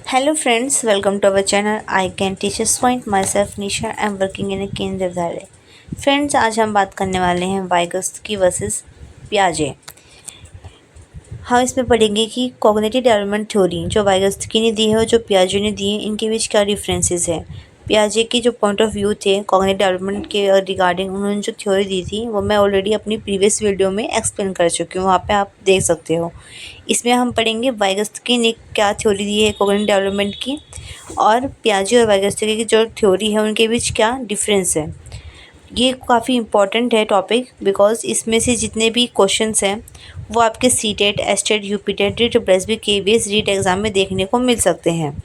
Hello friends, welcome to our channel. I can teachers point myself Nisha. I am working in a केंद्रीय विद्यालय. Friends, आज हम बात करने वाले हैं वाइगोत्स्की वर्सेस पियाजे। हम इसमें पढ़ेंगे कि कॉग्निटिव डेवलपमेंट थ्योरी जो वाइगोत्स्की ने दी है और जो पियाजे ने दी है, इनके बीच क्या डिफरेंसेस है। पियाजे की जो पॉइंट ऑफ व्यू थे कॉग्निटिव डेवलपमेंट के रिगार्डिंग, उन्होंने जो थ्योरी दी थी वो मैं ऑलरेडी अपनी प्रीवियस वीडियो में एक्सप्लेन कर चुकी हूँ, वहाँ पे आप देख सकते हो। इसमें हम पढ़ेंगे वाइगोत्स्की ने क्या थ्योरी दी है कॉग्निटिव डेवलपमेंट की, और पियाजे और वाइगोत्स्की की जो थ्योरी है उनके बीच क्या डिफरेंस है। ये काफ़ी इम्पॉर्टेंट है टॉपिक, बिकॉज इसमें से जितने भी क्वेश्चंस हैं वो आपके C TET, S TET, UP TET, REET, KVS, REET exam में देखने को मिल सकते हैं।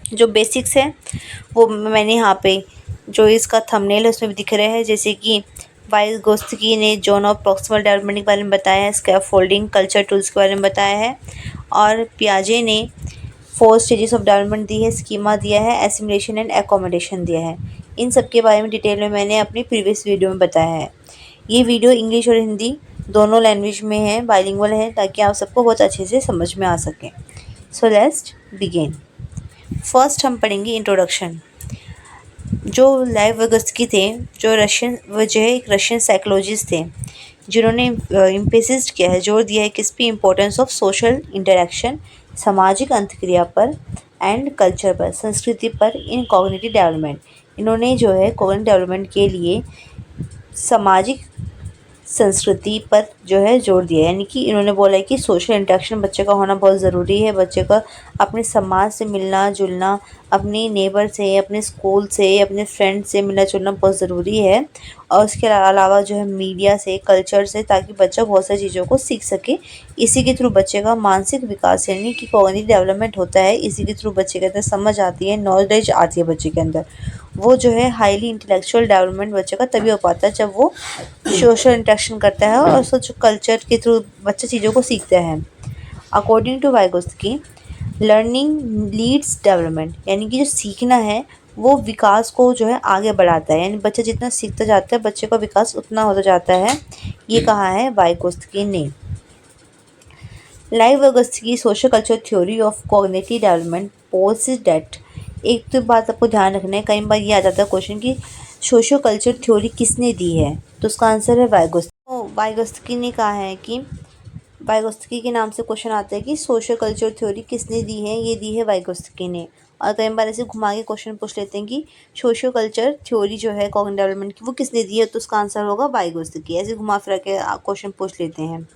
जो बेसिक्स है वो मैंने यहाँ पे जो इसका थंबनेल है उसमें भी दिख रहा है, जैसे कि वाइगोत्स्की ने जोन ऑफ प्रॉक्सिमल डेवलपमेंट के बारे में बताया है, स्कैफोल्डिंग, कल्चर टूल्स के बारे में बताया है, और पियाजे ने 4 स्टेजेस ऑफ डेवलपमेंट दी है, स्कीमा दिया है, एसिमिलेशन एंड एकोमोडेशन दिया है। इन सब के बारे में डिटेल में मैंने अपनी प्रीवियस वीडियो में बताया है। ये वीडियो इंग्लिश और हिंदी दोनों लैंग्वेज में है, बाइलिंगुअल है, ताकि आप सबको बहुत अच्छे से समझ में आ सके। So let's begin. फर्स्ट हम पढ़ेंगे इंट्रोडक्शन। जो लाइव वाइगोत्स्की थे, वो जो है एक रशियन साइकोलॉजिस्ट थे, जिन्होंने इम्पेसिस्ट किया है, जोर दिया है किस पे, इम्पोर्टेंस ऑफ सोशल इंटरेक्शन, सामाजिक अंतक्रिया पर, एंड कल्चर पर, संस्कृति पर, इन कॉग्निटिव डेवलपमेंट। इन्होंने जो है कॉग्निटिव डेवलपमेंट के लिए सामाजिक संस्कृति पर जो है जोर दिया है, यानी कि इन्होंने बोला है कि सोशल इंटरेक्शन बच्चे का होना बहुत ज़रूरी है। बच्चे का अपने समाज से मिलना जुलना, अपने नेबर से, अपने स्कूल से, अपने फ्रेंड से मिलना जुलना बहुत ज़रूरी है, और उसके अलावा जो है मीडिया से, कल्चर से, ताकि बच्चा बहुत सारी चीज़ों को सीख सके। इसी के थ्रू बच्चे का मानसिक विकास यानी कि कॉग्निटिव डेवलपमेंट होता है। इसी के थ्रू बच्चे के अंदर समझ आती है, नॉलेज आती है बच्चे के अंदर। वो जो है हाईली इंटेलेक्चुअल डेवलपमेंट बच्चे का तभी हो पाता है जब वो सोशल इंटरेक्शन करता है और सोशल कल्चर के थ्रू बच्चा चीज़ों को सीखता है। According to Vygotsky, learning leads development, यानी कि जो सीखना है वो विकास को जो है आगे बढ़ाता है, यानी बच्चा जितना सीखता जाता है बच्चे का विकास उतना होता जाता है। ये कहा है वाइगोत्स्की ने। Lev Vygotsky social culture theory of cognitive development poses that. एक तो बात आपको ध्यान रखना है, कई बार ये आ जाता है क्वेश्चन कि सोशल कल्चर थ्योरी किसने दी है, तो उसका आंसर है वाइगोत्स्की। तो वाइगोत्स्की ने कहा है कि वाइगोत्स्की के नाम से क्वेश्चन आता है कि सोशल कल्चर थ्योरी किसने दी है, ये दी है वाइगोत्स्की ने। और कई बार ऐसे घुमा के क्वेश्चन पूछ लेते हैं कि सोशल कल्चर थ्योरी जो है कॉग्निटिव डेवलपमेंट की वो किसने दी है, तो उसका आंसर होगा वाइगोत्स्की। ऐसे घुमा फिरा के क्वेश्चन पूछ लेते हैं।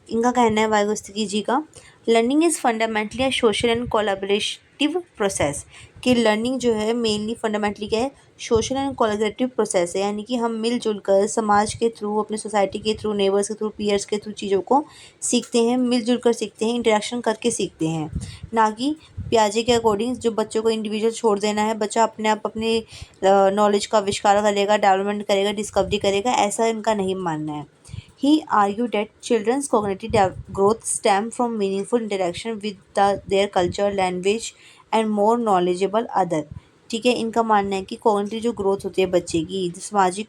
इनका कहना है वाइगोत्स्की जी का, learning is fundamentally a social and collaborative process, कि लर्निंग जो है मेनली फंडामेंटली क्या है, सोशल एंड कोलैबोरेटिव प्रोसेस है, यानी कि हम मिलजुल कर समाज के थ्रू, अपने सोसाइटी के थ्रू, नेबर्स के थ्रू, पीयर्स के थ्रू चीज़ों को सीखते हैं, मिलजुल कर सीखते हैं, इंटरेक्शन करके सीखते हैं। ना कि पियाजे के अकॉर्डिंग जो बच्चों को इंडिविजुअल छोड़ देना है, बच्चा अपने आप अपने नॉलेज का आविष्कार करेगा, डेवलपमेंट करेगा, डिस्कवरी करेगा, ऐसा इनका नहीं मानना है। He argued that children's cognitive growth stem from meaningful interaction with their culture, language, and more knowledgeable other। ठीक है, इनका मानना है कि कॉग्निटिव जो ग्रोथ होती है बच्चे की, सामाजिक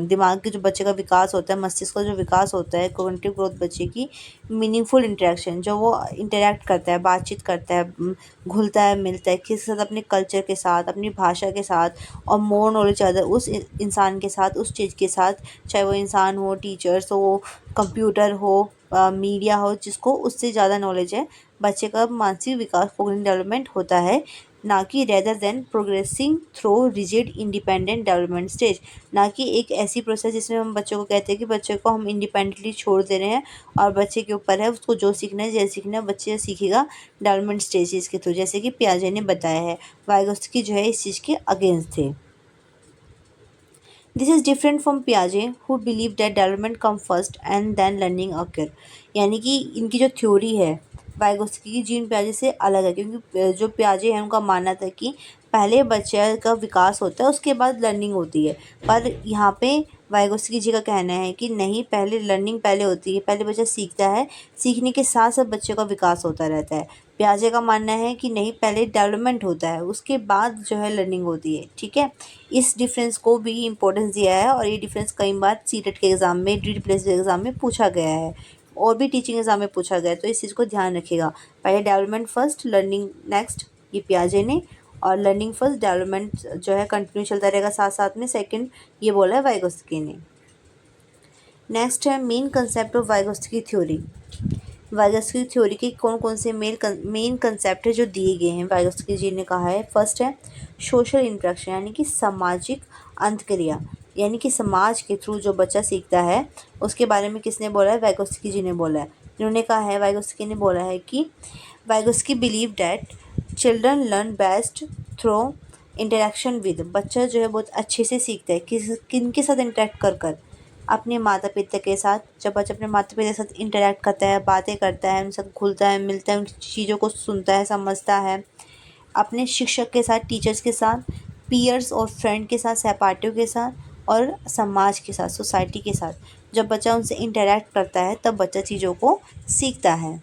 दिमाग के जो बच्चे का विकास होता है, मस्तिष्क का जो विकास होता है, कॉग्निटिव ग्रोथ बच्चे की मीनिंगफुल इंटरेक्शन, जो वो इंटरेक्ट करता है, बातचीत करता है, घुलता है, मिलता है किसी के साथ, अपने कल्चर के साथ, अपनी भाषा के साथ, और मोर नॉलेज अदर उस इंसान के साथ, उस चीज़ के साथ, चाहे वो इंसान हो, टीचर्स हो, कंप्यूटर हो, मीडिया हो, जिसको उससे ज़्यादा नॉलेज है, बच्चे का मानसिक विकास कॉग्निटिव डेवलपमेंट होता है। ना कि rather than progressing through rigid independent development stage, ना कि एक ऐसी प्रोसेस जिसमें हम बच्चों को कहते हैं कि बच्चे को हम इंडिपेंडेंटली छोड़ दे रहे हैं और बच्चे के ऊपर है उसको जो सीखना है, जैसे सीखना है बच्चे सीखेगा डेवलपमेंट स्टेजेस के थ्रू, जैसे कि पियाजे ने बताया है। वाइगोत्स्की जो है इस चीज़ के अगेंस्ट थे। दिस इज़ डिफरेंट फ्रॉम पियाजे who believe that development come first and then learning occur, यानी कि इनकी जो थ्योरी है वाइगोत्स्की की जीन पियाजे से अलग है, क्योंकि जो पियाजे हैं उनका मानना था कि पहले बच्चे का विकास होता है उसके बाद लर्निंग होती है, पर यहाँ पे वाइगोत्स्की जी का कहना है कि नहीं, पहले लर्निंग पहले होती है, पहले बच्चा सीखता है, सीखने के साथ साथ बच्चे का विकास होता रहता है। पियाजे का मानना है कि नहीं, पहले डेवलपमेंट होता है उसके बाद जो है लर्निंग होती है। ठीक है, इस डिफरेंस को भी इम्पोर्टेंस दिया है, और ये डिफरेंस कई बार सीटेट के एग्ज़ाम में, रीट प्लेस एग्ज़ाम में पूछा गया है, और भी टीचिंग एग्जाम में पूछा गया है, तो इस चीज़ को ध्यान रखिएगा। पहले डेवलपमेंट फर्स्ट, लर्निंग नेक्स्ट, ये पियाजे ने, और लर्निंग फर्स्ट डेवलपमेंट जो है कंटिन्यू चलता रहेगा साथ साथ में, सेकंड ये बोला है वाइगोत्स्की ने। नेक्स्ट है main concept of Vygotsky theory. Vygotsky theory के कौन कौन से मेन कंसेप्ट है जो दिए गए हैं, वाइगोत्स्की जी ने कहा है। फर्स्ट है सोशल इंटरेक्शन, यानी कि सामाजिक अंतक्रिया, यानी कि समाज के थ्रू जो बच्चा सीखता है उसके बारे में किसने बोला है, वाइगोत्स्की जी ने बोला है। इन्होंने कहा है, वाइगोत्स्की ने बोला है कि Vygotsky believe that children learn best through interaction with, बच्चा जो है बहुत अच्छे से सीखता है किन के साथ इंटरेक्ट कर अपने माता पिता के साथ। जब बच्चा अपने माता पिता के साथ इंटरेक्ट करता है, बातें करता है, उनसे घुलता है मिलता है, उन चीज़ों को सुनता है समझता है, अपने शिक्षक के साथ, टीचर्स के साथ, पीयर्स और फ्रेंड के साथ, सहपाठियों के साथ और समाज के साथ, सोसाइटी के साथ, जब बच्चा उनसे इंटरेक्ट करता है तब बच्चा चीज़ों को सीखता है।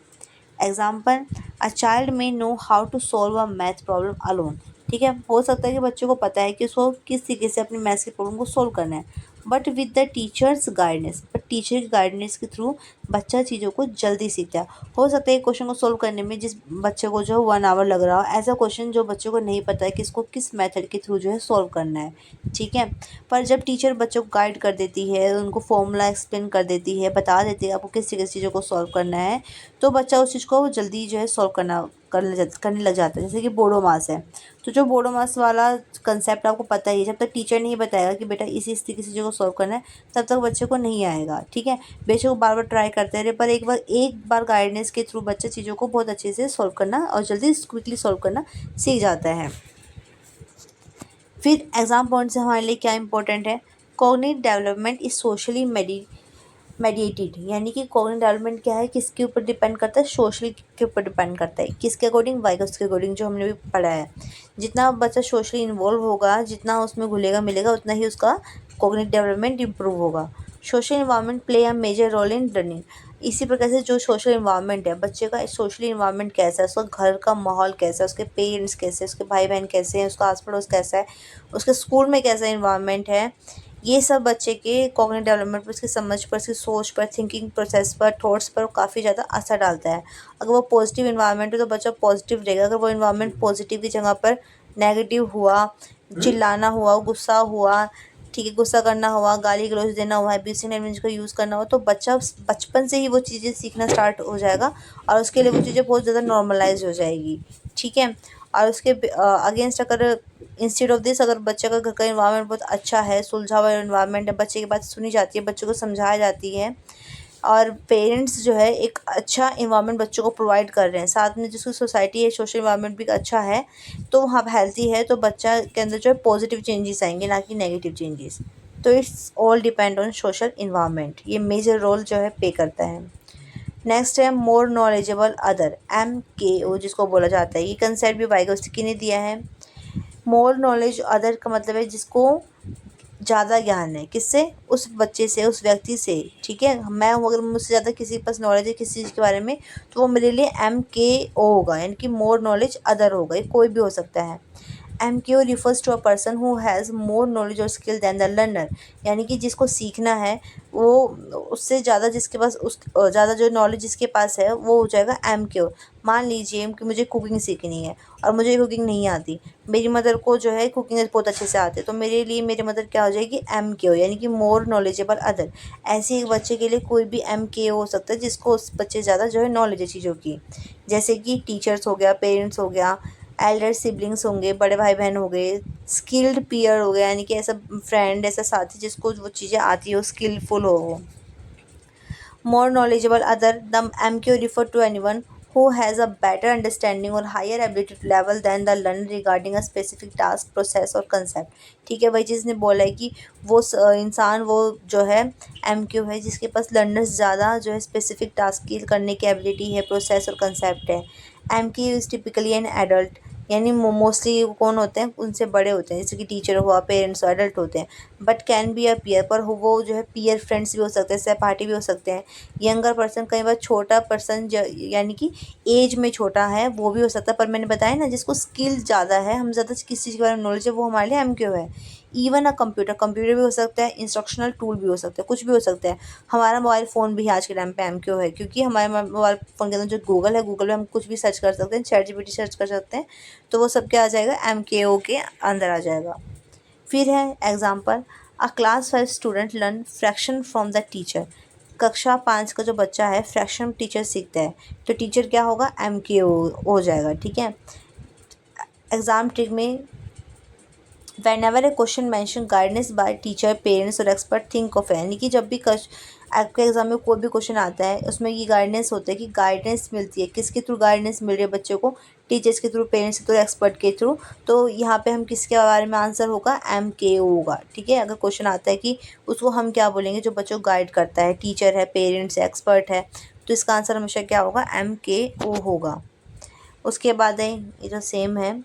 Example, a child may know how to solve a math problem alone. ठीक है, हो सकता है कि बच्चों को पता है कि उसको किस तरीके से अपनी मैथ्स की प्रॉब्लम को सॉल्व करना है, but with the teachers guidance, but teacher की गाइडेंस के थ्रू बच्चा चीज़ों को जल्दी सीखता है। हो सकता है क्वेश्चन को सॉल्व करने में जिस बच्चे को जो है 1 आवर लग रहा हो, ऐसा क्वेश्चन जो बच्चों को नहीं पता है कि इसको किस मेथड के थ्रू जो है सॉल्व करना है। ठीक है, पर जब टीचर बच्चों को गाइड कर देती है, उनको फॉर्मूला एक्सप्लेन कर देती है, बता देती है आपको किस तरीके से चीज़ों को सॉल्व करना है, तो बच्चा उस चीज़ को जल्दी जो है सॉल्व करने लग जाता है। जैसे कि बोडो मास है, तो जो बोडो मास वाला कंसेप्ट आपको पता ही है, जब तक टीचर नहीं बताएगा कि बेटा इस तरीके से चीज़ों को सॉल्व करना है, तब तक बच्चे को नहीं आएगा। ठीक है, बेशक वो बार बार ट्राई करते रहे, पर एक बार गाइडेंस के थ्रू बच्चा चीज़ों को बहुत अच्छे से सॉल्व करना और जल्दी क्विकली सॉल्व करना सीख जाता है। फिर एग्जाम पॉइंट से हमारे लिए क्या इंपॉर्टेंट है, cognitive development is socially mediated, यानी कि कॉग्निटिव डेवलपमेंट क्या है, किसके ऊपर डिपेंड करता है, सोशल के ऊपर डिपेंड करता है। किसके अकॉर्डिंग, वाइगोत्स्की के अकॉर्डिंग, जो हमने भी पढ़ा है। जितना बच्चा सोशली इन्वॉल्व होगा, जितना उसमें घुलेगा मिलेगा, उतना ही उसका कॉग्निटिव डेवलपमेंट इंप्रूव होगा। Social environment play a major role in learning. इसी प्रकार से जो सोशल इन्वायरमेंट है, बच्चे का सोशल इन्वायरमेंट कैसा है, उसका घर का माहौल कैसा है, उसके पेरेंट्स कैसे हैं, उसके भाई बहन कैसे हैं, उसका आस पड़ोस कैसा है, उसके स्कूल में कैसा इन्वायरमेंट है, ये सब बच्चे के कॉग्निटिव डेवलपमेंट पर, उसकी समझ पर, उसकी सोच पर, थिंकिंग प्रोसेस पर, थॉट्स पर काफ़ी ज़्यादा असर डालता है। अगर वो पॉजिटिव इन्वायरमेंट है तो बच्चा पॉजिटिव रहेगा, अगर वो इन्वायरमेंट पॉजिटिव की जगह पर नेगेटिव हुआ, चिल्लाना हुआ, गुस्सा हुआ, ठीक है, गुस्सा करना हुआ, गाली गलौज देना हुआ, एब्यूसिव लैंग्वेज का यूज़ करना हुआ, तो बच्चा बचपन से ही वो चीज़ें सीखना स्टार्ट हो जाएगा और उसके लिए वो चीज़ें बहुत ज़्यादा नॉर्मलाइज हो जाएगी। ठीक है, और उसके अगेंस्ट अगर इंस्टेड ऑफ दिस, अगर बच्चे का घर का इन्वायरमेंट बहुत अच्छा है, सुलझा हुआ इन्वायरमेंट है, बच्चे की बात सुनी जाती है, बच्चों को समझाया जाती है, और पेरेंट्स जो है एक अच्छा इन्वायरमेंट बच्चों को प्रोवाइड कर रहे हैं, साथ में जिसकी सोसाइटी है, सोशल इन्वायरमेंट भी अच्छा है, तो वहाँ हेल्थी है, तो बच्चा के अंदर जो है पॉजिटिव चेंजेस आएंगे, ना कि नेगेटिव चेंजेस। तो it's all depend on social environment, ये मेजर रोल जो है पे करता है। नेक्स्ट है मोर नॉलेजेबल अदर, MKO जिसको बोला जाता है, ये कंसेप्ट भी वाइगोत्स्की ने दिया है। मोर नॉलेज अदर का मतलब है जिसको ज़्यादा ज्ञान है, किससे, उस बच्चे से, उस व्यक्ति से। ठीक है, मैं हूँ, अगर मुझसे ज़्यादा किसी के पास नॉलेज है किसी चीज़ के बारे में, तो वो मेरे लिए MKO होगा, यानी कि मोर नॉलेज अदर होगा, ये कोई भी हो सकता है। MKO refers to a person who has more knowledge और स्किल दैन द लर्नर, यानी कि जिसको सीखना है वो उससे ज़्यादा, जिसके पास उस ज़्यादा जो नॉलेज जिसके पास है वो हो जाएगा MKO। मान लीजिए कि मुझे कुकिंग सीखनी है और मुझे कुकिंग नहीं आती, मेरी मदर को जो है कुकिंग बहुत अच्छे से आती है, तो मेरे लिए मेरी मदर क्या हो जाएगी, MKO, यानी कि मोर नॉलेजेबल अदर। ऐसे एक बच्चे के लिए कोई भी MKO हो सकता है जिसको उस बच्चे ज़्यादा जो है नॉलेज है चीज़ों की, जैसे कि टीचर्स हो गया, पेरेंट्स हो गया, एल्डर सिबलिंग्स होंगे, बड़े भाई बहन हो गए, स्किल्ड पीयर हो गया, यानी कि ऐसा फ्रेंड, ऐसा साथी जिसको वो चीज़ें आती हो, स्किलफुल हो वो। More knowledgeable other, the MKO refer to anyone who has a better understanding or higher ability level than the learner regarding a specific task, process और concept। ठीक है, वही चीज़ ने बोला है कि वो इंसान वो जो है MKO है जिसके पास लर्नर्स ज़्यादा जो है स्पेसिफिक टास्क की करने की एबिलिटी है, प्रोसेस और कंसेप्ट है। MKO is typically an adult, यानी मोस्टली कौन होते हैं, उनसे बड़े होते हैं, जैसे कि टीचर हुआ, पेरेंट्स हुआ, एडल्ट होते हैं। But can be a peer, पर वो जो है पीयर फ्रेंड्स भी हो सकते हैं, सहपाठी भी हो सकते हैं। यंगर पर्सन, कई बार छोटा पर्सन यानी कि एज में छोटा है वो भी हो सकता है, पर मैंने बताया ना जिसको स्किल ज़्यादा है, हम ज़्यादा किसी चीज़ के बारे में नॉलेज है, वो हमारे लिए एमक्यू है। इवन अ कंप्यूटर, कंप्यूटर भी हो सकता है, इंस्ट्रक्शनल टूल भी हो सकता है, कुछ भी हो सकता है। हमारा मोबाइल फ़ोन भी आज के टाइम पे एमक्यू है, क्योंकि हमारे मोबाइल फ़ोन के अंदर जो गूगल है, गूगल में हम कुछ भी सर्च कर सकते हैं, चैट जीपीटी सर्च कर सकते हैं, तो वो सब क्या आ जाएगा, एमकेओ के अंदर आ जाएगा। फिर है example, a class 5 student learn fraction from the teacher. कक्षा 5 का जो बच्चा है फ्रैक्शन टीचर सीखता है, तो टीचर क्या होगा, एमकेओ हो जाएगा। ठीक है। एग्ज़ाम ट्रिक में whenever a question mention guidance by teacher, parents और एक्सपर्ट, थिंक ऑफ, यानी कि जब भी आपके एग्जाम में कोई भी क्वेश्चन आता है उसमें ये गाइडेंस होता है कि गाइडेंस मिलती है, किसके थ्रू गाइडेंस मिल रही है बच्चों को, टीचर्स के थ्रू, पेरेंट्स के थ्रू, एक्सपर्ट के थ्रू। तो यहाँ पे हम किसके बारे में आंसर होगा, एमकेओ होगा। ठीक है। अगर क्वेश्चन आता है कि उसको हम क्या बोलेंगे, जो बच्चों को गाइड करता है, टीचर है, पेरेंट्स है, एक्सपर्ट है, तो इसका आंसर हमेशा क्या होगा, एमकेओ होगा। उसके बाद है ये जो सेम है,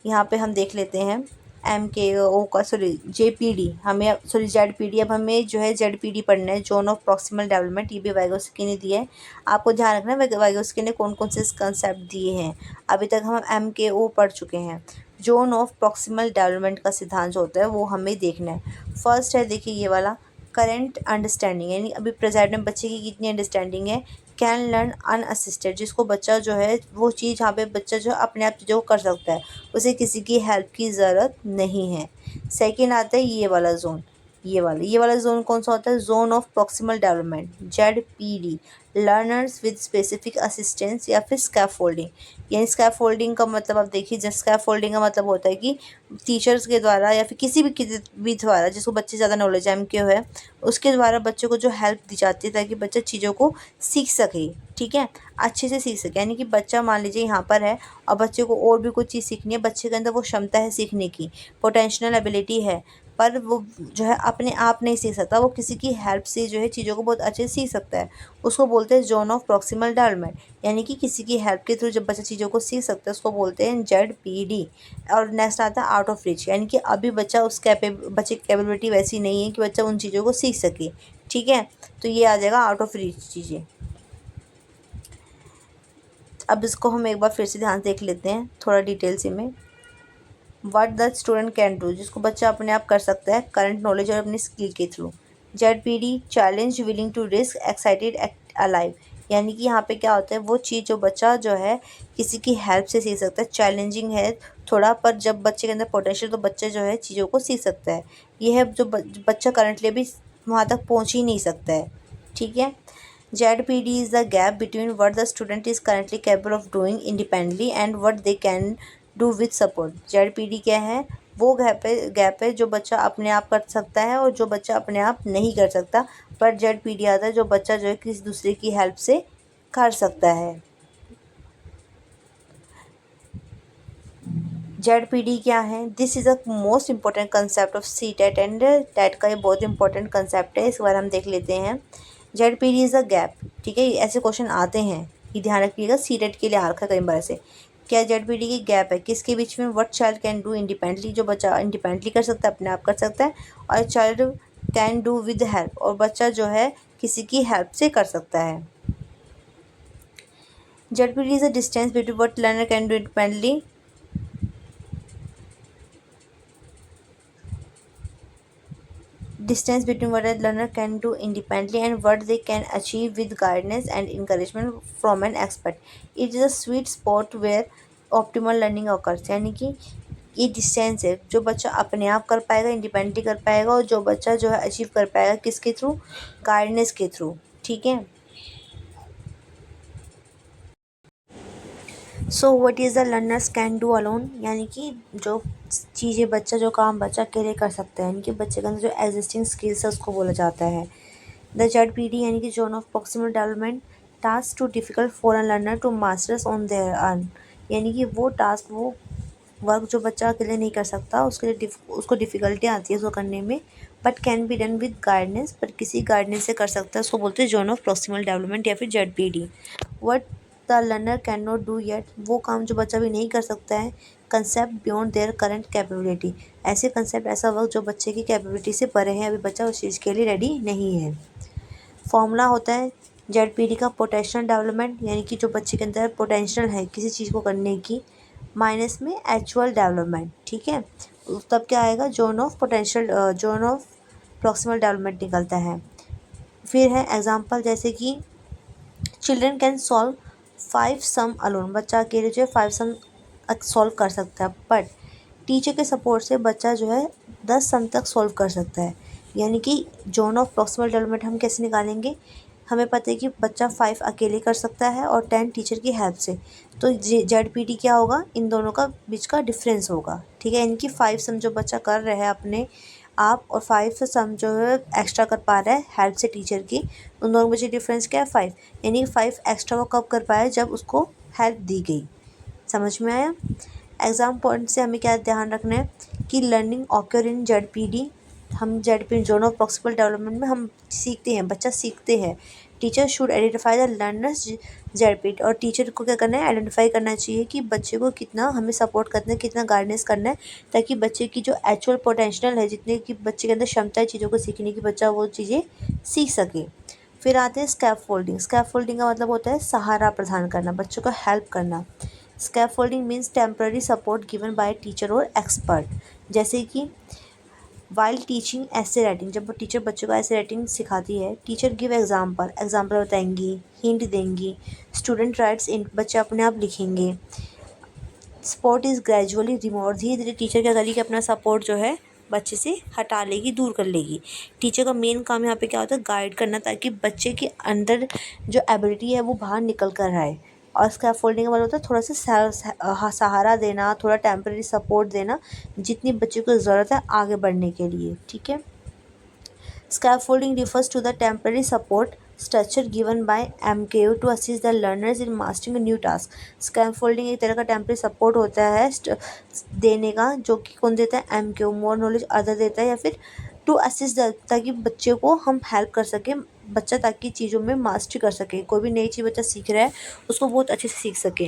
यहाँ पे हम देख लेते हैं एम के ओ का, सॉरी जेपीडी, हमें सॉरी जेडपीडी, अब हमें जो है जेडपीडी पढ़ना है, जोन ऑफ प्रॉक्सिमल डेवलपमेंट। ये भी वाइगोस्की ने दिया है, आपको ध्यान रखना है वाइगोस्की ने कौन कौन से कंसेप्ट दिए हैं। अभी तक हम एम के ओ पढ़ चुके हैं। जोन ऑफ प्रॉक्सिमल डेवलपमेंट का सिद्धांत जो होता है वो हमें देखना है। फर्स्ट है, देखिए ये वाला, करेंट अंडरस्टैंडिंग, यानी अभी प्रेजेंट में बच्चे की कितनी अंडरस्टैंडिंग है। कैन लर्न अनअसिस्टेड, जिसको बच्चा जो है वो चीज़, जहाँ पे बच्चा जो अपने आप चीज़ों को कर सकता है, उसे किसी की हेल्प की ज़रूरत नहीं है। सेकंड आता है ये वाला जोन, ये वाला जोन कौन सा होता है, zone of proximal development, ZPD, learners with specific assistance या फिर स्कैफोल्डिंग। यानी स्कैफोल्डिंग का मतलब आप देखिए, जब स्कैफोल्डिंग का मतलब होता है कि टीचर्स के द्वारा या फिर किसी भी द्वारा, जिसको बच्चे ज़्यादा नॉलेज है, क्यों है, उसके द्वारा बच्चों को जो हेल्प दी जाती है ताकि बच्चा चीज़ों को सीख सके। ठीक है, अच्छे से सीख सके। यानी कि बच्चा मान लीजिए यहाँ पर है और बच्चे को और भी कुछ चीज़ सीखनी है, बच्चे के अंदर वो क्षमता है सीखने की, पोटेंशियल एबिलिटी है, पर वो जो है अपने आप नहीं सीख सकता, वो किसी की हेल्प से जो है चीज़ों को बहुत अच्छे से सीख सकता है। उसको बोलते हैं जोन ऑफ प्रॉक्सिमल डेवलपमेंट, यानी कि किसी की हेल्प के थ्रू जब बच्चा चीज़ों को सीख सकता है उसको बोलते हैं जेडपीडी। और नेक्स्ट आता है आउट ऑफ रीच, यानी कि अभी बच्चा बच्चे की कैपेबिलिटी वैसी नहीं है कि बच्चा उन चीज़ों को सीख सके। ठीक है, तो ये आ जाएगा आउट ऑफ रीच चीज़ें। अब इसको हम एक बार फिर से ध्यान से देख लेते हैं थोड़ा डिटेल से में। What the student can do, जिसको बच्चा अपने आप कर सकता है करंट नॉलेज और अपनी स्किल के through. ZPD, challenge, willing to risk, excited, act alive, यानी कि यहाँ पे क्या होता है, वो चीज़ जो बच्चा जो है किसी की हेल्प से सीख सकता है, चैलेंजिंग है थोड़ा, पर जब बच्चे के अंदर पोटेंशियल, तो बच्चा जो है चीज़ों को सीख सकता है। ये है जो बच्चा करंटली भी वहाँ तक पहुँच ही नहीं सकता है। ठीक है। ZPD is the gap between what the student is currently capable of doing independently and what they can do with support। ZPD क्या है, वो गैप है जो बच्चा अपने आप कर सकता है और जो बच्चा अपने आप नहीं कर सकता, पर ZPD आता है जो बच्चा जो है किसी दूसरे की हेल्प से कर सकता है। ZPD क्या है, this is a most important concept of CTET and TET का ये बहुत इंपॉर्टेंट कंसेप्ट है, इस बार हम देख लेते हैं। ZPD is a gap. ठीक है, ऐसे क्वेश्चन आते हैं, ये ध्यान रखिएगा, CTET के लिए आ रखा है कई बार से। क्या ZPD की गैप है, किसके बीच में, what child can do independently, जो बच्चा इंडिपेंडेंटली कर सकता है, अपने आप कर सकता है, और child can do with help, और बच्चा जो है किसी की हेल्प से कर सकता है। ZPD is a distance between what learner can do independently, distance between what a learner can do independently and what they can achieve with guidance and encouragement from an expert. It is a sweet spot where optimal learning occurs। यानी कि ये distance है जो बच्चा अपने आप कर पाएगा, इंडिपेंडेंटली कर पाएगा, और जो बच्चा जो है अचीव कर पाएगा किसके थ्रू, गाइडेंस के थ्रू। ठीक है। So what is the learners can do alone, यानी कि जो चीज़ें बच्चा, जो काम बच्चा अकेले कर सकता है, यानी कि बच्चे के अंदर जो एग्जिस्टिंग स्किल्स है उसको बोला जाता है। द ZPD यानी कि zone of proximal development, task too difficult for a learner to masters on their own, यानी कि वो टास्क, वो वर्क जो बच्चा अकेले नहीं कर सकता, उसके लिए उसको डिफ़िकल्टी आती है उसको करने में, but can be done with guidance, पर किसी गाइडेंस से कर सकता है, उसको बोलते हैं जोन ऑफ प्रॉक्सिमल डेवलपमेंट या फिर ZPD। What the learner can not do yet, वो काम जो बच्चा भी नहीं कर सकता है। Concept beyond their current capability, ऐसे कंसेप्ट, ऐसा वर्क जो बच्चे की कैपेबिलिटी से परे है, अभी बच्चा उस चीज़ के लिए रेडी नहीं है। फॉर्मूला होता है जेडपीडी का पोटेंशियल डेवलपमेंट, यानी कि जो बच्चे के अंदर पोटेंशियल है किसी चीज़ को करने की, माइनस में एक्चुअल डेवलपमेंट, ठीक है। तब क्या आएगा, zone of potential, zone of proximal development निकलता है। फिर है एग्जांपल, जैसे कि children can solve 5 sum alone, बच्चा अकेले जो है 5 सम सॉल्व कर सकता है, बट टीचर के सपोर्ट से बच्चा जो है 10 सम तक सॉल्व कर सकता है। यानी कि जोन ऑफ प्रॉक्सिमल डेवलपमेंट हम कैसे निकालेंगे, हमें पता है कि बच्चा 5 अकेले कर सकता है और 10 टीचर की हेल्प से, तो जेडपीटी क्या होगा, इन दोनों का बीच का डिफरेंस होगा, ठीक है। इनकी 5 सम जो बच्चा कर रहा है अपने आप, और 5 सम जो है एक्स्ट्रा कर पा रहा है हेल्प से टीचर की, उन दोनों के बीच डिफरेंस क्या है, 5। यानी 5 एक्स्ट्रा वो कब कर पाया, जब उसको हेल्प दी गई। समझ में आया। एग्ज़ाम पॉइंट से हमें क्या ध्यान रखना है कि लर्निंग ऑक्योर इन जेडपीडी, हम ZP zone of proximal development में हम सीखते हैं, बच्चा सीखते हैं। Teacher should identify the learners ZPD, और टीचर को क्या करना है, आइडेंटिफाई करना चाहिए कि बच्चे को कितना हमें सपोर्ट करना है, कितना गाइडेंस करना है, ताकि बच्चे की जो एक्चुअल पोटेंशियल है, जितने की बच्चे के अंदर क्षमता है चीज़ों को सीखने की, बच्चा वो चीज़ें सीख सके। फिर आते हैं स्कैफोल्डिंग। स्कैफोल्डिंग का मतलब होता है सहारा प्रदान करना, बच्चों को हेल्प करना। Scaffolding means temporary support given by teacher और एक्सपर्ट, जैसे कि वाइल टीचिंग ऐसे राइटिंग, जब टीचर बच्चों को ऐसे राइटिंग सिखाती है, टीचर गिव एग्जाम्पल, एग्जाम्पल बताएंगी, हिंट देंगी, स्टूडेंट राइट्स इन, बच्चे अपने आप लिखेंगे। सपोर्ट इज़ ग्रेजुअली रिमूव, धीरे धीरे टीचर क्या करेगी, अपना सपोर्ट जो है बच्चे से हटा लेगी, दूर कर लेगी। टीचर का मेन काम यहाँ पे क्या होता है, गाइड करना, ताकि बच्चे के अंदर जो एबिलिटी है वो बाहर निकल कर आए। और स्कैफोल्डिंग का मतलब होता है थोड़ा सा सहारा देना, थोड़ा टेम्परेरी सपोर्ट देना, जितनी बच्चे को ज़रूरत है आगे बढ़ने के लिए, ठीक है। Scaffolding refers to the temporary support structure given by MKU to assist the learners in mastering a new task. Scaffolding एक तरह का temporary support होता है देने का, जो कि कौन देता है, MKU, मोर नॉलेज अदर देता है, या फिर टू असिस्ट, ताकि बच्चे को हम हेल्प कर सकें, बच्चा ताकि चीज़ों में मास्टरी कर सके, कोई भी नई चीज़ बच्चा सीख रहा है उसको बहुत अच्छे से सीख सके।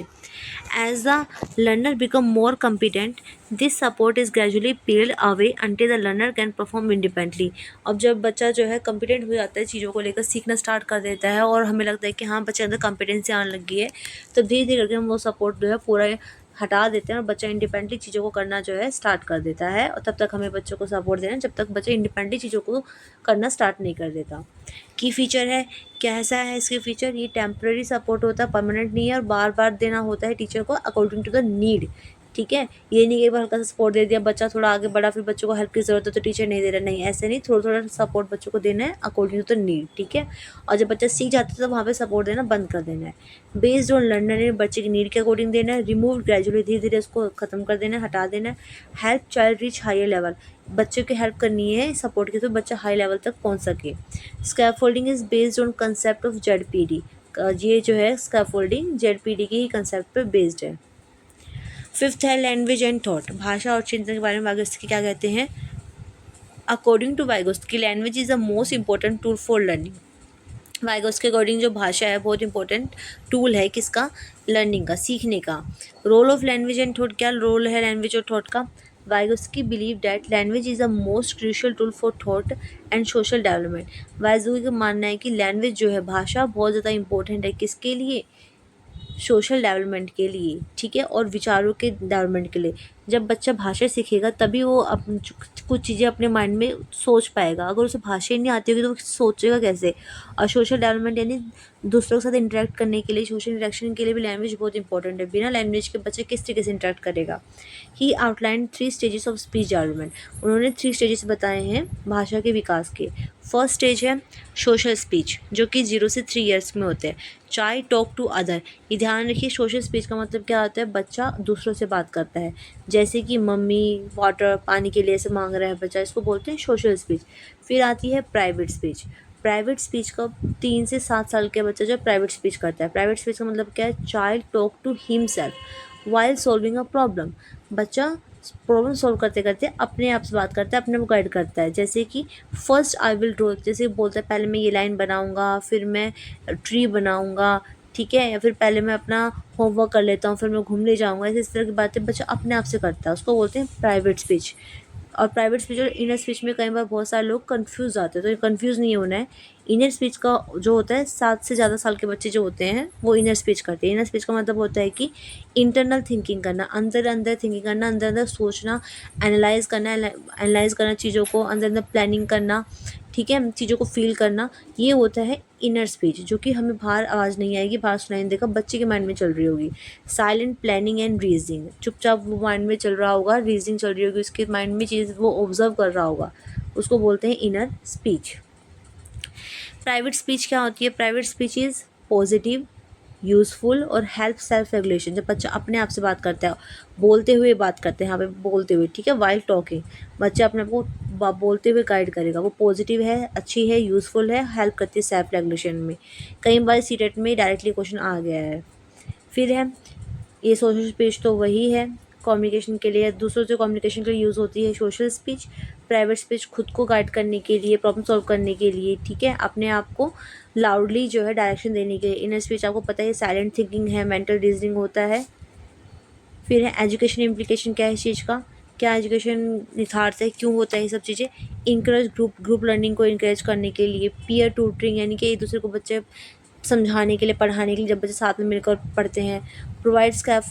As the learner become more competent, this support is gradually peeled away until the learner can perform independently. अब जब बच्चा जो है कॉम्पिटेंट हो जाता है, चीज़ों को लेकर सीखना स्टार्ट कर देता है, और हमें लगता है कि हाँ बच्चे अंदर कॉम्पिटेंसी आने लगी है, तो धीरे धीरे करके हम वो सपोर्ट जो है पूरा हटा देते हैं, और बच्चा इंडिपेंडेंटली चीज़ों को करना जो है स्टार्ट कर देता है। और तब तक हमें बच्चों को सपोर्ट देना, जब तक बच्चा इंडिपेंडेंटली चीज़ों को करना स्टार्ट नहीं कर देता। की फीचर है, कैसा है इसके फीचर, ये टेम्पररी सपोर्ट होता है, परमानेंट नहीं है, और बार बार देना होता है टीचर को अकॉर्डिंग टू द नीड, ठीक है। ये नहीं कि एक बार हल्का सा सपोर्ट दे दिया, बच्चा थोड़ा आगे बढ़ा, फिर बच्चों को हेल्प की ज़रूरत है तो टीचर नहीं दे रहा, नहीं, ऐसे नहीं, थोड़ा थोड़ा सपोर्ट बच्चों को देना है अकॉर्डिंग टू द नीड, ठीक है। और जब बच्चा सीख जाता है तो वहाँ पे सपोर्ट देना बंद कर देना है। बेस्ड ऑन लर्नर ने बच्चे की नीड के अकॉर्डिंग देना है। रिमूव ग्रेजुअली, धीरे धीरे उसको खत्म कर देना है, हटा देना है। Help child reach higher level, बच्चे की हेल्प करनी है सपोर्ट की, तो बच्चा हाई लेवल तक पहुँच सके। Scaffolding is based on concept of ZPD, ये जो है स्कैफोल्डिंग जेडपीडी के ही कंसेप्ट पर बेस्ड है। फिफ्थ है लैंग्वेज एंड थॉट, भाषा और चिंतन के बारे में वाइगोत्स्की क्या कहते हैं। According to Vygotsky, language is the most important tool for learning. Vygotsky के अकॉर्डिंग जो भाषा है बहुत इंपॉर्टेंट टूल है किसका, लर्निंग का, सीखने का। Role of language and thought, क्या रोल है लैंग्वेज और थॉट का। Vygotsky believe that language is the most crucial tool for thought and social development. Vygotsky का मानना है कि लैंग्वेज जो है, भाषा बहुत ज़्यादा इंपॉर्टेंट है, किसके लिए, सोशल डेवलपमेंट के लिए, ठीक है, और विचारों के डेवलपमेंट के लिए। जब बच्चा भाषा सीखेगा तभी वो कुछ चीज़ें अपने माइंड में सोच पाएगा, अगर उसे भाषा ही नहीं आती होगी तो वो सोचेगा कैसे। और सोशल डेवलपमेंट यानी दूसरों के साथ इंटरेक्ट करने के लिए, सोशल इंटरेक्शन के लिए भी लैंग्वेज बहुत इंपॉर्टेंट है। बिना लैंग्वेज के बच्चे किस तरीके से इंटरेक्ट करेगा। He outline 3 stages of speech development, उन्होंने 3 स्टेजेस बताए हैं भाषा के विकास के। फर्स्ट स्टेज है सोशल स्पीच, जो कि 0 से 3 ईयर्स में होते हैं। चाइल्ड टॉक टू अदर, ये ध्यान रखिए, सोशल स्पीच का मतलब क्या होता है, बच्चा दूसरों से बात करता है, जैसे कि मम्मी वाटर, पानी के लिए ऐसे मांग रहा है बच्चा, इसको बोलते हैं सोशल स्पीच। फिर आती है प्राइवेट स्पीच। प्राइवेट स्पीच का 3 से 7 साल के बच्चा जो प्राइवेट स्पीच करता है। प्राइवेट स्पीच का मतलब क्या है, child talk to himself while solving a problem, बच्चा प्रॉब्लम सॉल्व करते करते अपने आप से बात करता है, अपने को गाइड करता है। जैसे कि फर्स्ट आई विल ड्रॉ, जैसे बोलता है पहले मैं ये लाइन बनाऊंगा, फिर मैं ट्री बनाऊंगा, ठीक है, या फिर पहले मैं अपना होमवर्क कर लेता हूँ, फिर मैं घूमने जाऊँगा, इस तरह की बातें बच्चा अपने आप से करता है, उसको बोलते हैं प्राइवेट स्पीच। और प्राइवेट स्पीच और इनर स्पीच में कई बार बहुत सारे लोग कंफ्यूज आते हैं, तो ये कंफ्यूज नहीं होना है। इनर स्पीच का जो होता है, 7 से ज़्यादा साल के बच्चे जो होते हैं वो इनर स्पीच करते हैं। इनर स्पीच का मतलब होता है कि इंटरनल थिंकिंग करना, अंदर अंदर थिंकिंग करना, अंदर अंदर सोचना, एनालाइज करना चीज़ों को, अंदर अंदर प्लानिंग करना, ठीक है, चीज़ों को फील करना, ये होता है इनर स्पीच, जो कि हमें बाहर आवाज़ नहीं आएगी, बाहर सुनाई नहीं देगा, बच्चे के माइंड में चल रही होगी। साइलेंट प्लानिंग एंड रीजनिंग, चुपचाप वो माइंड में चल रहा होगा, रीजनिंग चल रही होगी उसके माइंड में, चीज़ वो ऑब्जर्व कर रहा होगा, उसको बोलते हैं इनर स्पीच। प्राइवेट स्पीच क्या होती है? Private speech is positive, useful और हेल्प सेल्फ रेगुलेशन। जब बच्चा अपने आप से बात करता है, बोलते हुए बात करते हैं, यहाँ पे बोलते हुए, ठीक है, वाइल टॉकिंग, बच्चा अपने आप को बोलते हुए गाइड करेगा, वो पॉजिटिव है, अच्छी है, यूज़फुल है, हेल्प करती है सेल्फ रेगुलेशन में। कई बार सीटेट में डायरेक्टली क्वेश्चन आ गया है। फिर है ये सोशल स्पीच, तो वही है कम्युनिकेशन के लिए, दूसरों से कम्युनिकेशन के लिए यूज़ होती है सोशल स्पीच। प्राइवेट स्पीच खुद को गाइड करने के लिए, प्रॉब्लम सॉल्व करने के लिए, ठीक है, अपने आप को लाउडली जो है डायरेक्शन देने के लिए। इनर स्पीच आपको पता है साइलेंट थिंकिंग है, मेंटल रीजनिंग होता है। फिर है एजुकेशन इम्प्लीकेशन, क्या है इस चीज़ का, क्या एजुकेशन निखारता है, क्यों होता है ये सब चीज़ें। इंकरेज ग्रुप लर्निंग को इंकरेज करने के लिए। पीयर ट्यूटरिंग, यानी कि एक दूसरे को बच्चे समझाने के लिए, पढ़ाने के लिए, जब बच्चे साथ में मिलकर पढ़ते हैं। प्रोवाइड स्कैफ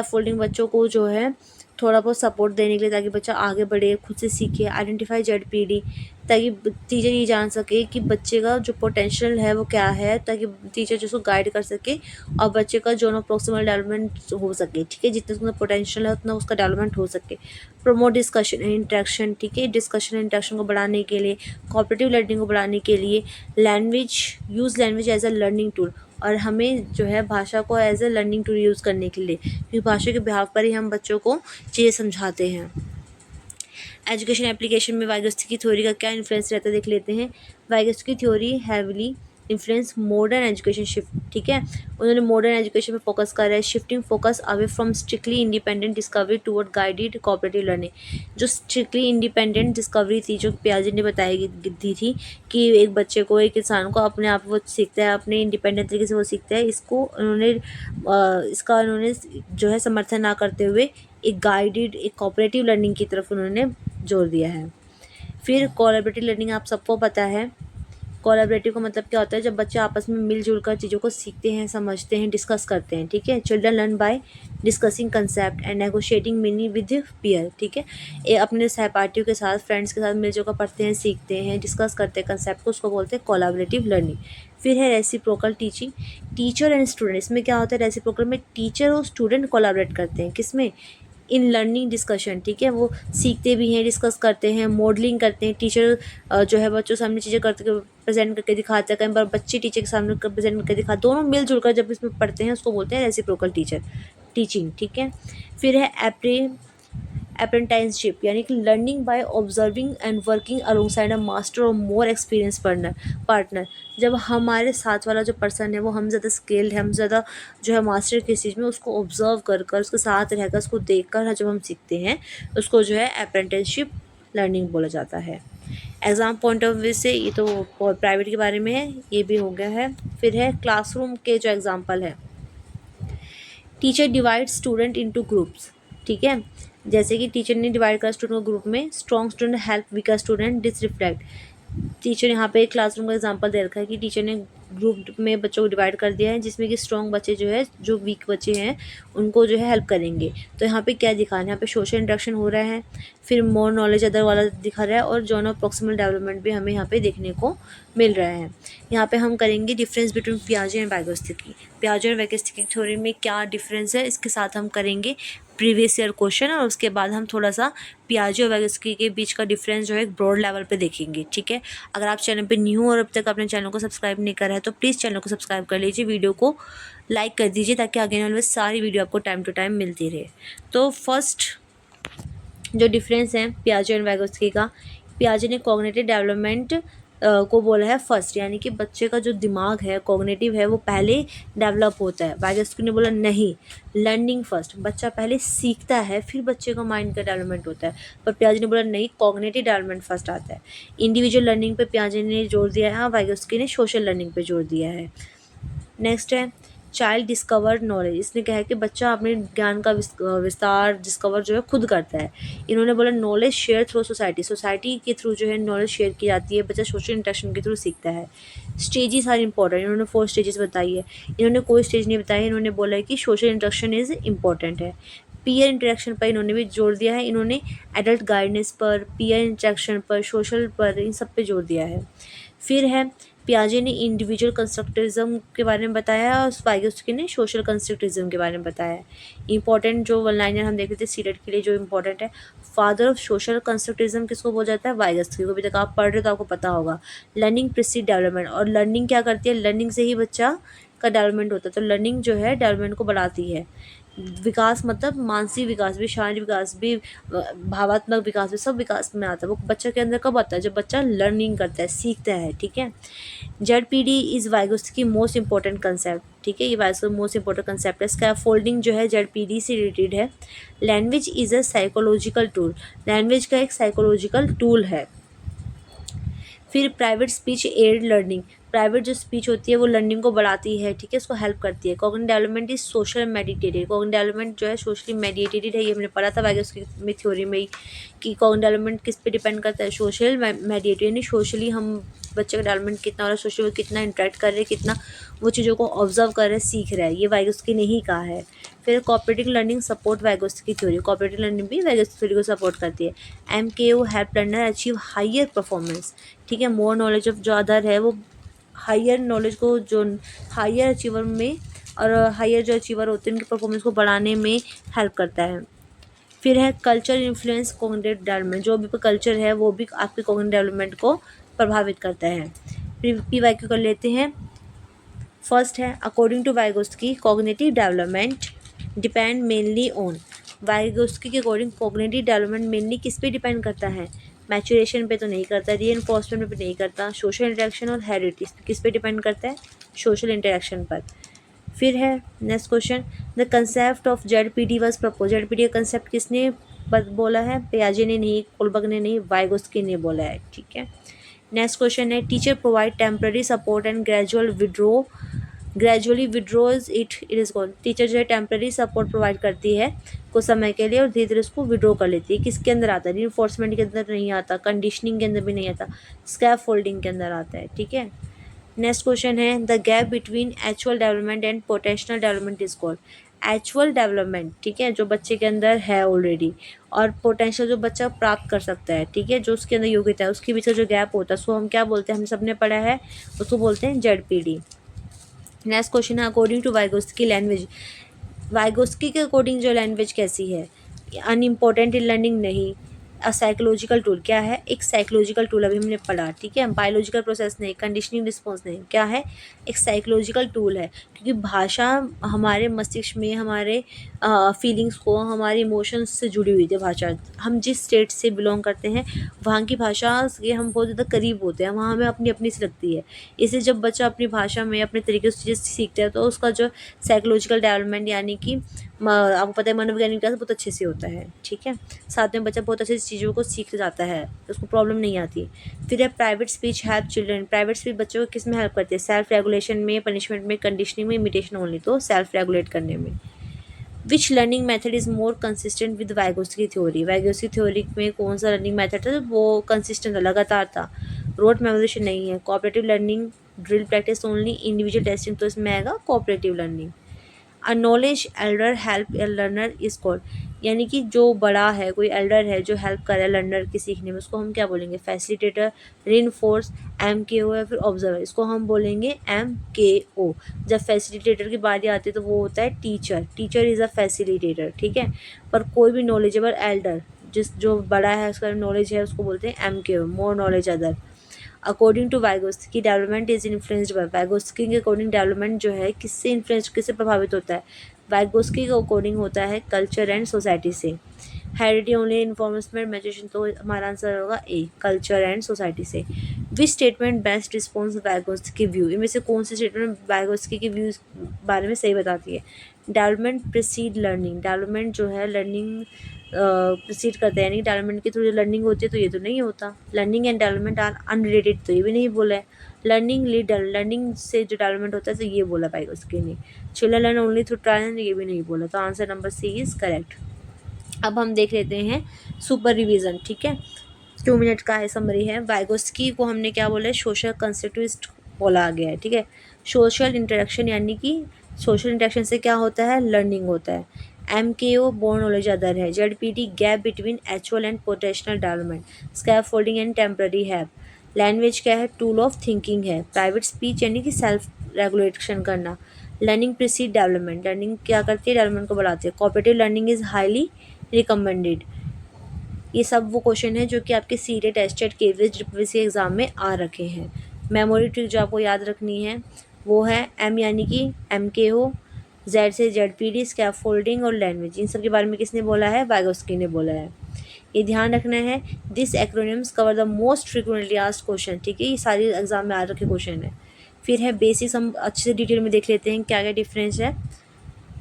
फोल्डिंग बच्चों को जो है थोड़ा बहुत सपोर्ट देने के लिए, ताकि बच्चा आगे बढ़े, खुद से सीखे। आइडेंटिफाई जेडपीडी, ताकि टीचर ये जान सके कि बच्चे का जो पोटेंशियल है वो क्या है, ताकि टीचर जिसको गाइड कर सके और बच्चे का जो ना प्रॉक्सिमल डेवलपमेंट हो सके, ठीक है, जितना उसका पोटेंशियल है उतना उसका डेवलपमेंट हो सके। प्रमोट डिस्कशन एंड इंटरेक्शन, ठीक है, डिस्कशन एंड इंटरेक्शन को बढ़ाने के लिए, कोऑपरेटिव लर्निंग को बढ़ाने के लिए। Language as a learning tool, और हमें जो है भाषा को as a learning tool use करने के लिए, क्योंकि भाषा के बिहाव पर ही हम बच्चों को चीज़ें समझाते हैं। एजुकेशन एप्लीकेशन में वाइगोत्स्की थ्योरी का क्या इन्फ्लुएंस रहता है, देख लेते हैं। Vygotsky theory heavily influence modern education shift, ठीक है, उन्होंने मॉडर्न एजुकेशन पे फोकस करा है। Shifting focus away from strictly independent discovery toward guided cooperative learning. जो स्ट्रिक्टली इंडिपेंडेंट डिस्कवरी थी, जो पियाजे ने बताई दी थी, कि एक बच्चे को, एक इंसान को अपने आप वो सीखता है, अपने इंडिपेंडेंट तरीके से वो सीखता है, इसका उन्होंने जो है समर्थन ना करते हुए एक गाइडेड, एक कोऑपरेटिव लर्निंग की तरफ उन्होंने जोर दिया है। फिर कोलैबोरेटिव लर्निंग आप सबको पता है। कोलैबोरेटिव का मतलब क्या होता है? जब बच्चे आपस में मिलजुल कर चीज़ों को सीखते हैं, समझते हैं, डिस्कस करते हैं, ठीक है। Children learn by discussing concept and negotiating meaning with peer, ठीक है, ये अपने सहपाठियों के साथ, फ्रेंड्स के साथ मिलजुल कर पढ़ते हैं, सीखते हैं, डिस्कस करते हैं कंसेप्ट को, उसको बोलते हैं कोलैबोरेटिव लर्निंग। फिर है reciprocal teaching, teacher and student. इसमें क्या होता है? रेसिप्रोकल में टीचर और स्टूडेंट कोलैबोरेट करते हैं, किसमें? इन लर्निंग डिस्कशन, ठीक है, वो सीखते भी हैं, डिस्कस करते हैं, मॉडलिंग करते हैं। टीचर जो है बच्चों सामने चीज़ें करके प्रेजेंट करके दिखाते हैं, कई बार बच्चे टीचर के सामने प्रेजेंट करके दिखाते, दोनों मिलजुल कर जब इसमें पढ़ते हैं, उसको बोलते हैं रेसिप्रोकल टीचिंग, ठीक है। फिर है अप्रेंटाइसशिप, यानी कि learning by observing and working alongside a master और मोर एक्सपीरियंस पार्टनर। जब हमारे साथ वाला जो पर्सन है वो हम ज़्यादा स्किल्ड है, हम ज़्यादा जो है मास्टर किस चीज़ में, उसको ऑब्जर्व कर कर, उसके साथ रहकर, उसको देख कर जब हम सीखते हैं, उसको जो है अप्रेंटिसशिप लर्निंग बोला जाता है। एग्ज़ाम पॉइंट ऑफ व्यू से ये तो प्राइवेट के बारे में है, ये भी हो गया है। फिर है क्लासरूम के जो एग्जाम्पल है। Teacher divide student into groups, ठीक है, जैसे कि टीचर ने डिवाइड करा स्टूडेंट को ग्रुप में। Strong student help weaker student this reflect. Teacher यहाँ पे एक क्लासरूम का एग्जांपल दे रखा है कि टीचर ने ग्रुप में बच्चों को डिवाइड कर दिया है, जिसमें कि स्ट्रॉन्ग बच्चे जो है, जो वीक बच्चे हैं, उनको जो है हेल्प करेंगे। तो यहाँ पे क्या दिखा रहे हैं? यहाँ पे सोशल इंटरेक्शन हो रहा है, फिर मोर नॉलेज अदर वाला दिखा रहा है, और जॉन ऑफ प्रॉक्सिमल डेवलपमेंट भी हमें यहाँ पे देखने को मिल रहा है। यहाँ पे हम करेंगे डिफरेंस बिटवीन पियाजे एंड वाइगोत्स्की। पियाजे और वाइगोत्स्की थ्योरी में क्या डिफरेंस है, इसके साथ हम करेंगे प्रीवियस ईयर क्वेश्चन, और उसके बाद हम थोड़ा सा पियाजे और वाइगोत्स्की के बीच का डिफरेंस जो है एक ब्रॉड लेवल पे देखेंगे, ठीक है। अगर आप चैनल पे न्यू और अब तक अपने चैनल को सब्सक्राइब नहीं करा है तो प्लीज़ चैनल को सब्सक्राइब कर लीजिए, वीडियो को लाइक कर दीजिए, ताकि आगे वाले सारी वीडियो आपको टाइम टू टाइम मिलती रहे। तो फर्स्ट जो डिफरेंस है पियाजे और वाइगोत्स्की का, पियाजे ने कॉग्निटिव डेवलपमेंट को बोला है फर्स्ट, यानी कि बच्चे का जो दिमाग है, कॉग्निटिव है, वो पहले डेवलप होता है। वाइगोत्स्की ने बोला नहीं, लर्निंग फर्स्ट, बच्चा पहले सीखता है, फिर बच्चे का माइंड का डेवलपमेंट होता है। पर पियाजे ने बोला नहीं, कॉग्निटिव डेवलपमेंट फर्स्ट आता है। इंडिविजुअल लर्निंग पे पियाजे ने जोर दिया है, वाइगोत्स्की ने सोशल लर्निंग पे जोर दिया है। नेक्स्ट है चाइल्ड डिस्कवर नॉलेज। इसने कहा है कि बच्चा अपने ज्ञान का विस्तार डिस्कवर जो है खुद करता है। इन्होंने बोला knowledge share through society, society के थ्रू जो है नॉलेज शेयर की जाती है, बच्चा सोशल इंटरेक्शन के थ्रू सीखता है। स्टेजेस आर इंपॉर्टेंट, इन्होंने 4 स्टेजेस बताई है। इन्होंने कोई स्टेज नहीं बताया, इन्होंने बोला है कि सोशल इंटरेक्शन इज़ इम्पॉर्टेंट है। पीयर इंटरेक्शन पर इन्होंने भी जोर दिया है। इन्होंने एडल्ट गाइडेंस पर, पीयर इंटरेक्शन पर, सोशल पर, इन सब पे जोर दिया है। फिर है पियाजे ने इंडिविजुअल कंस्ट्रक्टिज्म के बारे में बताया और वाइगोत्स्की ने सोशल कंस्ट्रक्टिज्म के बारे में बताया है। इंपॉर्टेंट जो वन लाइनर हम देख रहे थे सीटेट के लिए जो इंपॉर्टेंट है, फादर ऑफ सोशल कंस्ट्रक्टिज्म किसको बोला जाता है? वाइगोत्स्की को। अभी तक आप पढ़ रहे हो तो आपको पता होगा। लर्निंग प्रीसीड डेवलपमेंट, और लर्निंग क्या करती है? लर्निंग से ही बच्चा का डेवलपमेंट होता है, तो लर्निंग जो है डेवलपमेंट को बढ़ाती है। विकास मतलब मानसिक विकास भी, शारीरिक विकास भी, भावात्मक विकास भी, सब विकास में आता है। वो बच्चे के अंदर कब आता है? जब बच्चा लर्निंग करता है, सीखता है। ठीक है। ZPD is Vygotsky most important concept. ठीक है, ये वाइगोत्स्की मोस्ट इंपॉर्टेंट कंसेप्ट है। स्कैफोल्डिंग जो है जेडपीडी से रिलेटेड है। Language is a psychological tool, language का एक साइकोलॉजिकल टूल है। फिर private speech aid learning, private जो स्पीच होती है वो लर्निंग को बढ़ाती है। ठीक है, उसको हेल्प करती है। Cognitive development is social meditated, cognitive development जो है सोशली मेडिटेटेड है। ये हमने पढ़ा था वाइगोत्स्की में थ्योरी में ही कि कॉग्निटिव डेवलपमेंट किस पे डिपेंड करता है? सोशल मेडिटेटेड, यानी सोशली हम बच्चे का डेवलपमेंट कितना हो रहा है, सोशल में कितना इंटरेक्ट कर रहे हैं, कितना वो चीज़ों को ऑब्जर्व कर रहे हैं, सीख रहा है। ये वाइगोत्स्की ने ही कहा है। फिर cooperative learning support Vygotsky theory, cooperative learning भी वाइगोत्स्की थ्योरी को सपोर्ट करती है। MKO help learner achieve higher performance. ठीक है, मोर नॉलेज ऑफ जो अदर है वो हायर नॉलेज को, जो हायर अचीवर में और हायर जो अचीवर होते हैं उनकी परफॉर्मेंस को बढ़ाने में हेल्प करता है। फिर है कल्चर इन्फ्लुएंस कॉग्निटिव डेवलपमेंट, जो भी कल्चर है वो भी आपके कॉग्निटिव डेवलपमेंट को प्रभावित करता है। फिर PYQ कर लेते हैं। फर्स्ट है according to Vygotsky cognitive development depend mainly on, Vygotsky के अकॉर्डिंग कॉग्निटिव डेवलपमेंट मेनली किस पे डिपेंड करता है? मैचुरेशन पे तो नहीं करता, रीइंफोर्समेंट पे नहीं करता, सोशल इंटरेक्शन और हेरिटेज किस पे डिपेंड करता है? सोशल इंटरेक्शन पर। फिर है next question, the concept of ZPD was propose, ZPD का कंसेप्ट किसने बोला है? पियाजे ने नहीं, कोलबर्ग ने नहीं, वाइगोत्स्की ने बोला है। ठीक है। नेक्स्ट क्वेश्चन है teacher provide temporary support and gradually withdraws it is called, teacher जो है टेम्पररी सपोर्ट प्रोवाइड करती है कुछ समय के लिए और धीरे धीरे उसको विड्रॉ कर लेती है। किसके अंदर आता है? रीइंफोर्समेंट के अंदर नहीं आता, कंडीशनिंग के अंदर भी नहीं आता, स्कैफोल्डिंग के अंदर आता है। ठीक है। नेक्स्ट क्वेश्चन है the gap between actual development and potential development is called, actual development ठीक है जो बच्चे के अंदर है ऑलरेडी, और पोटेंशियल जो बच्चा प्राप्त कर सकता है, ठीक है, जो उसके अंदर योग्यता है, उसके बीच का जो गैप होता है उसको हम क्या बोलते हैं? हम सब ने पढ़ा है, उसको बोलते हैं जेडपीडी। नेक्स्ट क्वेश्चन है according to Vygotsky language, Vygotsky के अकॉर्डिंग जो लैंग्वेज कैसी है? अनइम्पोर्टेंट इन लर्निंग नहीं, अ साइकोलॉजिकल टूल क्या है? एक साइकोलॉजिकल टूल अभी हमने पढ़ा। ठीक है, बायोलॉजिकल प्रोसेस नहीं, कंडीशनिंग रिस्पॉन्स नहीं, क्या है? एक साइकोलॉजिकल टूल है, क्योंकि भाषा हमारे मस्तिष्क में हमारे फीलिंग्स को, हमारे इमोशंस से जुड़ी हुई थी। भाषा हम जिस स्टेट से बिलोंग करते हैं वहाँ की भाषा के हम बहुत ज़्यादा करीब होते हैं, वहाँ हमें अपनी अपनी सी लगती है। इसलिए जब बच्चा अपनी भाषा में अपने तरीके से चीज़ें सीखता है तो उसका जो साइकोलॉजिकल डेवलपमेंट यानी कि आपको पता है मनोवैज्ञानिक विकास बहुत अच्छे से होता है। ठीक है, साथ में बच्चा बहुत अच्छे से चीज़ों को सीख जाता है, उसको प्रॉब्लम नहीं आती। फिर है private speech help children, private speech बच्चों को किस में हेल्प करती है? सेल्फ रेगुलेशन में, पनिशमेंट में, कंडीशनिंग में, इमिटेशन ओनली, तो सेल्फ रेगुलेट करने में। Which learning method is more consistent with Vygotsky theory, Vygotsky theory में कौन सा लर्निंग मेथड था वो कंसिस्टेंट था, लगातार था, रोट मेमोराइजेशन नहीं है। Cooperative learning, drill practice only, individual testing, तो इसमें आएगा cooperative learning. A knowledge Elder help A learner is called, यानी कि जो बड़ा है, कोई एल्डर है जो हेल्प कर रहा है लर्नर के सीखने में, उसको हम क्या बोलेंगे? फैसिलिटेटर, रीइंफोर्स, MKO या फिर ऑब्जर्वर, इसको हम बोलेंगे MKO। जब फैसिलिटेटर की बारी आती है तो वो होता है teacher, teacher is a facilitator. ठीक है, पर कोई भी नॉलेजेबल एल्डर जो बड़ा है, उसका नॉलेज है, उसको बोलते हैं MKO, more knowledge other. According to Vygotsky development is influenced by, Vygotsky के अकॉर्डिंग डेवलपमेंट जो है किससे इन्फ्लुएंस, किससे प्रभावित होता है? वाइगोत्स्की के अकॉर्डिंग होता है कल्चर एंड सोसाइटी से। हेरिडिटी ओनली, इन्फॉर्मेशन मैचुरेशन, तो हमारा आंसर होगा ए, कल्चर एंड सोसाइटी से। Which statement best response Vygotsky view, इनमें से कौन सी स्टेटमेंट वाइगोत्स्की के व्यूज बारे में सही बताती है? डेवलपमेंट प्रीसीड लर्निंग, डेवलपमेंट जो है लर्निंग प्रोसीड करते हैं, यानी डेवलपमेंट के थ्रू जो लर्निंग होती है तो ये तो नहीं होता। Learning and development are unrelated, तो ये भी नहीं बोला है। लर्निंग लीड लर्निंग से जो डेवलपमेंट होता है, तो ये बोला वाइगोत्स्की ने। Children learn only through trial, ये भी नहीं बोला, तो answer number C is correct. अब हम देख लेते हैं सुपर रिवीजन, ठीक है, 2 मिनट का है, समरी है। वाइगोत्स्की को हमने क्या बोला है, सोशल कंस्टिट्यूस्ट बोला गया है, ठीक है। सोशल इंटरेक्शन यानी कि सोशल इंटरेक्शन से क्या होता है, लर्निंग होता है। MKO बोर्न नॉलेज अदर है। ZPD gap between actual and potential development. Scaffolding and temporary have. Language क्या है, टूल ऑफ थिंकिंग है। प्राइवेट स्पीच यानी कि सेल्फ रेगुलेशन करना। लर्निंग प्रीसीड डेवलपमेंट, लर्निंग क्या करती है, डेवलपमेंट को बढ़ाती है। Cooperative learning is highly recommended. ये सब वो क्वेश्चन है जो कि आपके CTET, tested, KVS, DPSC exam में आ रखे हैं। मेमोरी ट्रिक जो आपको याद रखनी है वो है M यानी कि MKO, Z से ZPD, स्कैफोल्डिंग और लैंग्वेज। इन सब के बारे में किसने बोला है, वाइगोत्स्की ने बोला है। ये ध्यान रखना है, this acronyms cover the most frequently asked question, ठीक है, ये सारी एग्जाम में आ रखे क्वेश्चन है। फिर है बेसिक्स, हम अच्छे से डिटेल में देख लेते हैं क्या क्या डिफरेंस है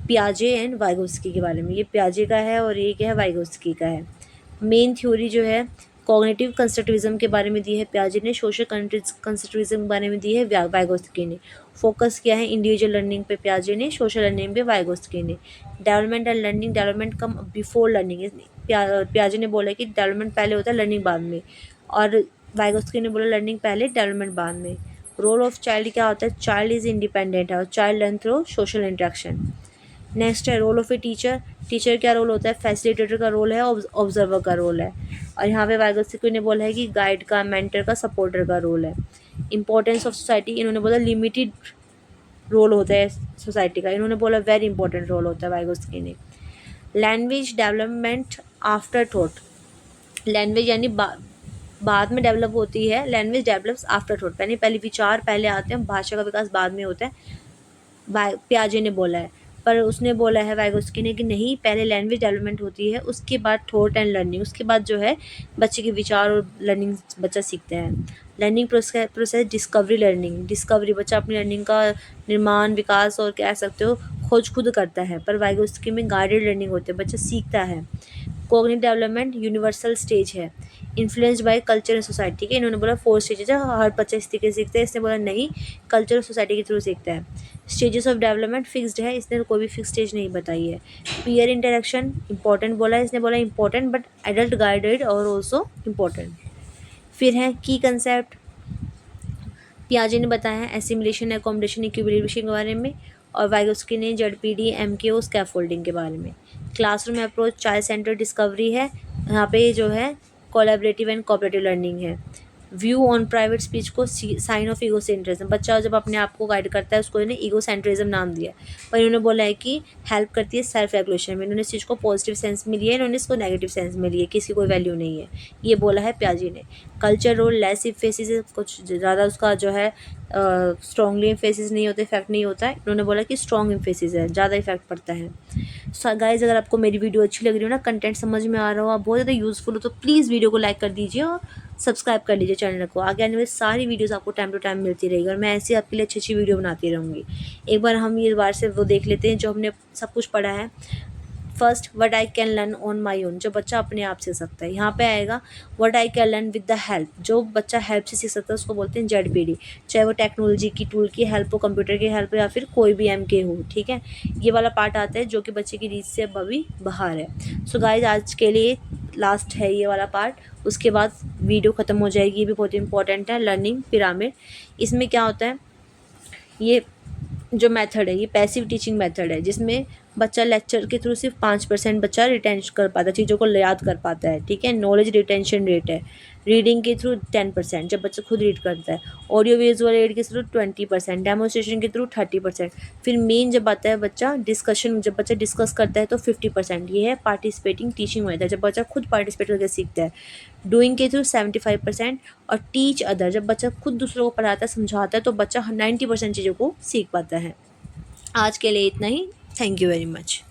पियाजे एंड वाइगोत्स्की के बारे में। ये पियाजे का है और ये क्या है, वाइगोत्स्की का है। मेन थ्योरी जो है कॉग्निटिव कंस्ट्रक्टिविज्म के बारे में दी है पियाजे ने, सोशल कंस्ट्रक्टिविज्म के बारे में दी है वाइगोत्स्की ने। फोकस किया है इंडिविजुअल लर्निंग पे पियाजे ने, सोशल लर्निंग पे वाइगोत्स्की ने। Development and learning, development come before learning, पियाजे ने बोला कि डेवलपमेंट पहले होता है, लर्निंग बाद में, और वाइगोत्स्की ने बोला लर्निंग पहले, डेवलपमेंट बाद में। रोल ऑफ चाइल्ड क्या होता है, चाइल्ड इज इंडिपेंडेंट है और child learn through social interaction. Next है role of a teacher, teacher क्या रोल होता है, फैसिलिटेटर का रोल है, ऑब्जर्वर का रोल है। और यहाँ पे वाइगोत्स्की ने बोला है कि गाइड का, मेंटर का, सपोर्टर का रोल है। इंपॉर्टेंस ऑफ सोसाइटी, इन्होंने बोला लिमिटेड रोल होता है सोसाइटी का, इन्होंने बोला वेरी इंपॉर्टेंट रोल होता है वाइगोत्स्की ने। Language development after thought, language यानी बाद में डेवलप होती है, लैंग्वेज डेवलप्स आफ्टर थॉट, यानी पहले विचार पहले आते हैं, भाषा का विकास बाद में होता है, पियाजे ने बोला है। पर उसने बोला है वाइगोत्स्की ने कि नहीं, पहले लैंग्वेज डेवलपमेंट होती है, उसके बाद थॉट एंड लर्निंग, उसके बाद जो है बच्चे के विचार और लर्निंग बच्चा सीखता है। Learning process discovery learning, discovery बच्चा अपनी लर्निंग का निर्माण, विकास और कह सकते हो खोज खुद करता है, पर वाइगोत्स्की में गाइडेड लर्निंग होती है, बच्चा सीखता है। कॉग्निटिव डेवलपमेंट यूनिवर्सल स्टेज है, influenced by culture and society, ठीक है, इन्होंने बोला 4 स्टेजेस है, हर बच्चा इस तरीके से सीखता है, इसने बोला नहीं, कल्चर और सोसाइटी के थ्रू सीखता है। स्टेजेस ऑफ डेवलपमेंट फिक्स्ड है, इसने कोई भी फिक्स स्टेज नहीं बताई है। पीयर इंटरेक्शन इंपॉर्टेंट बोला है, इसने बोला इंपॉर्टेंट बट एडल्ट गाइडेड और ऑल्सो इम्पॉर्टेंट। फिर है की कंसेप्ट, पियाजे ने बताया है एसिमिलेशन, एकोमोडेशन, इक्विलिब्रिएशन के बारे में, और वाइगोत्स्की ने ZPD, MKO, स्कैफोल्डिंग के बारे में। Classroom approach child centre discovery है, यहाँ पे जो है कोलैबोरेटिव एंड कोऑपरेटिव लर्निंग है। व्यू ऑन प्राइवेट स्पीच को साइन ऑफ ईगो सेंट्रिज्म, बच्चा जब अपने आप को गाइड करता है उसको इन्हें ईगो सेंट्रिज्म नाम दिया, पर इन्होंने बोला है कि हेल्प करती है सेल्फ रेगुलेशन में, इन्होंने इस चीज़ को पॉजिटिव सेंस में लिया है, इन्होंने इसको नेगेटिव सेंस में लिया, किसी कोई वैल्यू नहीं है, ये बोला है पियाजे ने। कल्चर रोल लेस इफेसिस, कुछ ज़्यादा उसका जो है स्ट्रॉन्गली इम्फेसिस नहीं होता, इफेक्ट नहीं होता है, इन्होंने बोला कि स्ट्रॉन्ग इम्फेसिस है, ज़्यादा इफेक्ट पड़ता है। सो गाइस, अगर आपको मेरी वीडियो अच्छी लग रही हो ना, कंटेंट समझ में आ रहा हो, आप बहुत ज़्यादा यूज़फुल हो, तो प्लीज़ वीडियो को लाइक कर दीजिए और सब्सक्राइब कर लीजिए चैनल को, आगे आने वाली सारी वीडियोस आपको टाइम टू टाइम मिलती रहेगी, और मैं ऐसी आपके लिए अच्छी अच्छी वीडियो बनाती रहूँगी। एक बार हम ये बार से वो देख लेते हैं जो हमने सब कुछ पढ़ा है। First, what I can learn on my own, जो बच्चा अपने आप सीख सकता है, यहाँ पे आएगा what I can learn with the help, जो बच्चा हेल्प से सीख सकता है उसको बोलते हैं ZPD, चाहे वो टेक्नोलॉजी की टूल की हेल्प हो, कंप्यूटर की हेल्प हो, या फिर कोई भी MK हो, ठीक है। ये वाला पार्ट आता है जो कि बच्चे की रीच से अभी बाहर है। सो गाइज, आज के लिए लास्ट है ये वाला पार्ट, उसके बाद वीडियो ख़त्म हो जाएगी। ये भी बहुत इंपॉर्टेंट है, लर्निंग पिरामिड। इसमें क्या होता है, ये जो मेथड है ये पैसिव टीचिंग मेथड है, जिसमें बच्चा लेक्चर के थ्रू सिर्फ 5% बच्चा रिटेंशन कर पाता है, चीज़ों को याद कर पाता है, ठीक है। नॉलेज रिटेंशन रेट है। रीडिंग के थ्रू 10%, जब बच्चा खुद रीड करता है। ऑडियो विजुअल एड के थ्रू 20%, डेमोन्स्ट्रेशन के थ्रू 30%। फिर मेन जब आता है बच्चा डिस्कशन, जब बच्चा डिस्कस करता है तो 50%। ये है पार्टिसिपेटिंग टीचिंग मेथड, जब बच्चा खुद पार्टिसिपेट करके सीखता है। डूइंग के थ्रू 75%, और टीच अदर, जब बच्चा खुद दूसरों को पढ़ाता है, समझाता है, तो बच्चा 90% चीज़ों को सीख पाता है। आज के लिए इतना ही। Thank you very much.